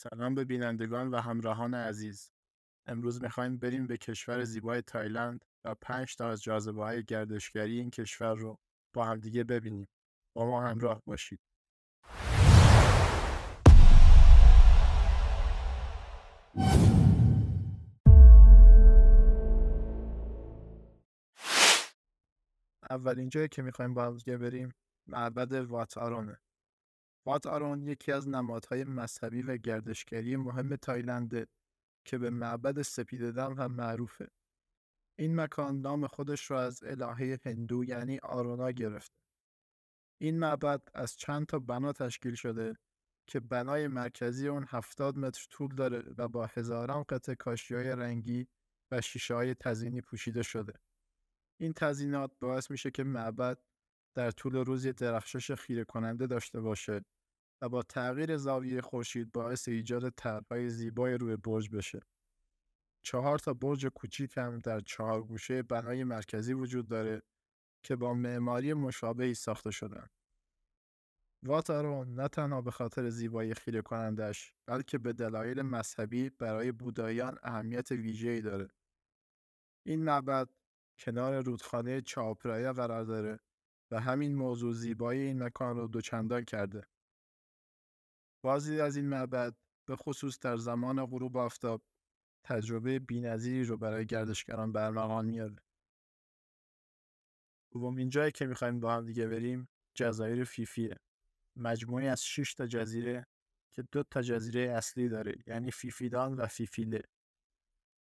سلام به بینندگان و همراهان عزیز. امروز میخوایم بریم به کشور زیبای تایلند و 5 تا از جاذبه‌های گردشگری این کشور رو با همدیگه ببینیم. با ما همراه باشید. اولین جایی که میخوایم با همدیگه بریم معبد وات آرونه. وات آرون یکی از نمادهای مذهبی و گردشگری مهم تایلنده که به معبد سپید دم هم معروفه. این مکان نام خودش را از الهه هندو یعنی آرونا گرفته. این معبد از چند تا بنا تشکیل شده که بنای مرکزی اون 70 متر طول داره و با هزاران قطعه کاشی‌های رنگی و شیشه‌های تزیینی پوشیده شده. این تزیینات باعث میشه که معبد در طول روز یه درخشش خیره کننده داشته باشه و با تغییر زاویه خورشید باعث ایجاد طرح‌های زیبای روی برج بشه. 4 تا برج کوچیک هم در 4 گوشه بنای مرکزی وجود داره که با معماری مشابهی ساخته شدن. وات آرون نه تنها به خاطر زیبایی خیره کنندش بلکه به دلایل مذهبی برای بوداییان اهمیت ویژه‌ای داره. این معبد کنار رودخانه چاپرایا قرار داره و همین موضوع زیبایی این مکان رو دوچندان کرده. بازدید از این معبد به خصوص در زمان غروب آفتاب تجربه بی‌نظیری رو برای گردشگران برمغان میاره. دومین جایی که می‌خوایم با هم دیگه بریم جزایر فیفیه. مجموعی از 6 تا جزیره که 2 تا جزیره اصلی داره، یعنی فیفیدان و فیفیله.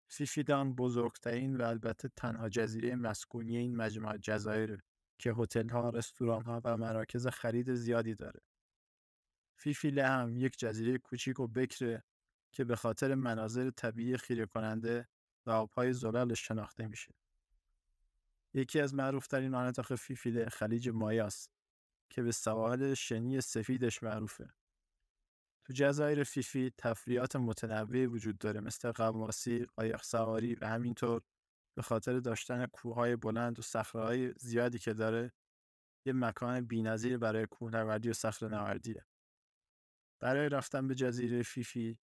فیفیدان بزرگترین و البته تنها جزیره مسکونی این مجموعه جزایر که هتل‌ها، رستوران‌ها و مراکز خرید زیادی داره. فیفیله هم یک جزیره کوچیک و بکره که به خاطر مناظر طبیعی خیره کننده و آب‌های زلالش شناخته میشه. یکی از معروف‌ترین مناطق فیفیله خلیج مایاست که به سواحل شنی سفیدش معروفه. تو جزایر فیفی تفریحات متنوعی وجود داره مثل غواصی، قایق سواری و همینطور به خاطر داشتن کوههای بلند و صخره‌های زیادی که داره یه مکان بی‌نظیر برای کوهنوردی و صخره‌نوردیه. برای رفتن به جزیره فیفی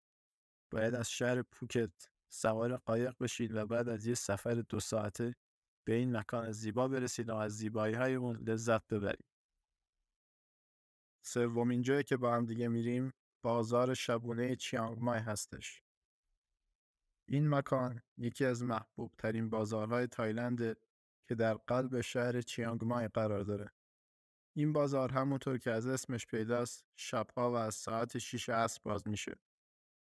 باید از شهر پوکت سوار قایق بشید و بعد از یه سفر 2 ساعته به این مکان زیبا برسید و از زیبایی‌های اون لذت ببرید. سومین جایی که با هم دیگه میریم بازار شبونه چیانگ مای هستش. این مکان یکی از محبوب ترین بازارهای تایلنده که در قلب شهر چیانگ مای قرار داره. این بازار همونطور که از اسمش پیداست شبها و از ساعت 6 عصر باز میشه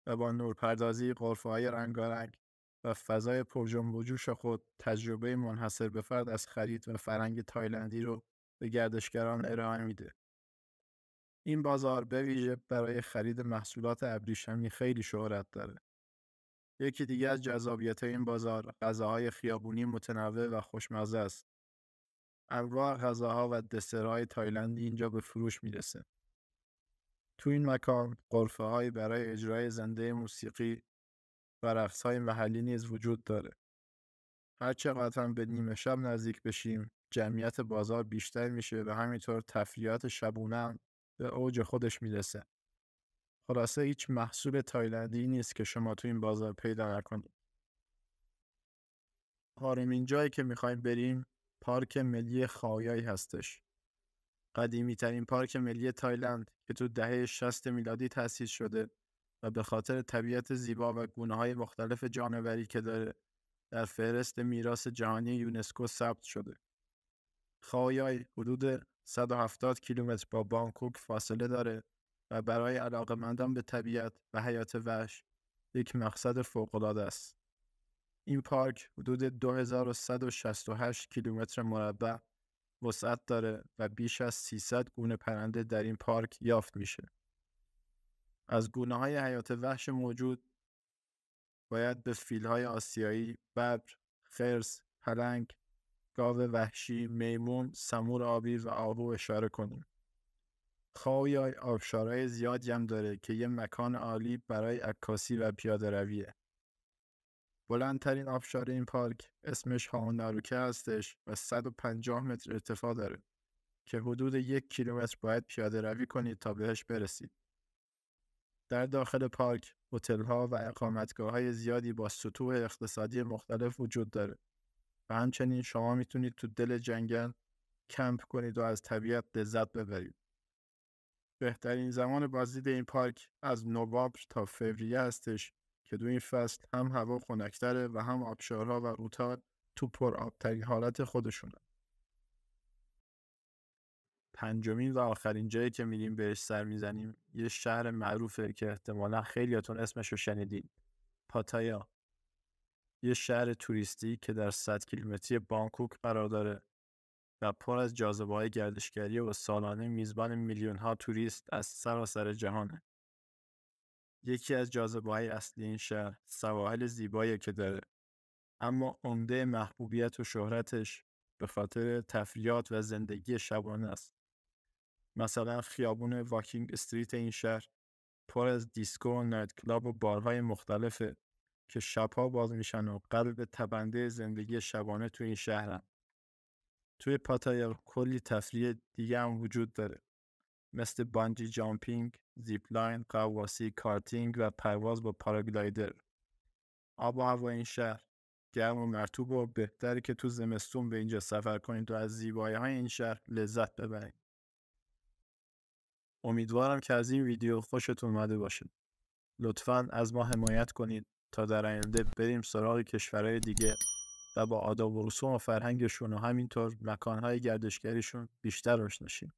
و با نورپردازی، غرفه‌های رنگارنگ و فضای پرجنب و جوش خود تجربه منحصر به فرد از خرید و فرهنگ تایلندی رو به گردشگران ارائه میده. این بازار به ویژه برای خرید محصولات ابریشمی خیلی شهرت داره. یکی دیگه از جذابیت‌های این بازار غذاهای خیابونی متنوع و خوشمزه است. انواع غذاها و دسرهای تایلندی اینجا به فروش میرسه. تو این مکان غرفه‌هایی برای اجرای زنده موسیقی و رقص‌های محلی نیز وجود داره. هر چقدر هم به نیمه شب نزدیک بشیم، جمعیت بازار بیشتر میشه و همینطور تفریحات شبونه هم به اوج خودش میرسه. خلاصه هیچ محصول تایلندی نیست که شما تو این بازار پیدا نکنید. چهارمین جایی که میخوایم بریم پارک ملی خای آی هستش. قدیمی ترین پارک ملی تایلند که تو دهه 60 میلادی تأسیس شده و به خاطر طبیعت زیبا و گونه‌های مختلف جانوری که داره در فهرست میراث جهانی یونسکو ثبت شده. خای آی حدود 170 کیلومتر با بانکوک فاصله داره و برای علاقه‌مندان به طبیعت و حیات وحش یک مقصد فوق‌العاده است. این پارک حدود 2168 کیلومتر مربع وسعت داره و بیش از 300 گونه پرنده در این پارک یافت میشه. از گونه‌های حیات وحش موجود باید به فیل‌های آسیایی، ببر، خرس، پلنگ، گاو وحشی، میمون، سمور آبی و آهو اشاره کنیم. خای آی آبشارهای زیادی هم داره که یه مکان عالی برای عکاسی و پیاده رویه. بلندترین آبشار این پارک اسمش هاوناروکه هستش و 150 متر ارتفاع داره که حدود 1 کیلومتر باید پیاده روی کنید تا بهش برسید. در داخل پارک هتل‌ها و اقامتگاه‌های زیادی با سطوح اقتصادی مختلف وجود داره و همچنین شما میتونید تو دل جنگل کمپ کنید و از طبیعت لذت ببرید. بهترین زمان بازدید این پارک از نوامبر تا فوریه هستش که تو این فصل هم هوا خنک‌تره و هم آبشارها و رودها تو پرآب‌ترین حالت خودشونن. پنجمین و آخرین جایی که میریم بهش سر میزنیم یه شهر معروفه که احتمالا خیلیاتون اسمشو شنیدین. پاتایا. یه شهر توریستی که در 100 کیلومتری بانکوک قرار داره و پر از جاذبه‌های گردشگری و سالانه میزبان میلیون‌ها توریست از سراسر جهانه. یکی از جاذبه‌های اصلی این شهر سواحل زیبایی که داره، اما عمده محبوبیت و شهرتش به خاطر تفریحات و زندگی شبانه است. مثلا خیابون واکینگ استریت این شهر پر از دیسکو و نایت کلاب و بارهای مختلفه که شبها باز میشن و قلب تپنده زندگی شبانه تو این شهرن. توی پاتایا کلی تفریح دیگه هم وجود داره، مثل بانجی جامپینگ، زیپ لاین، غواصی، کارتینگ و پرواز با پاراگلایدر. آب و هوا این شهر گرم و مرطوب و بهتره که تو زمستون به اینجا سفر کنید و از زیبایی‌های این شهر لذت ببرید. امیدوارم که از این ویدیو خوشتون اومده باشه. لطفاً از ما حمایت کنید تا در آینده بریم سراغ کشورهای دیگه و با آداب و رسوم و فرهنگشون و همینطور مکانهای گردشگریشون بیشتر آشنا شیم.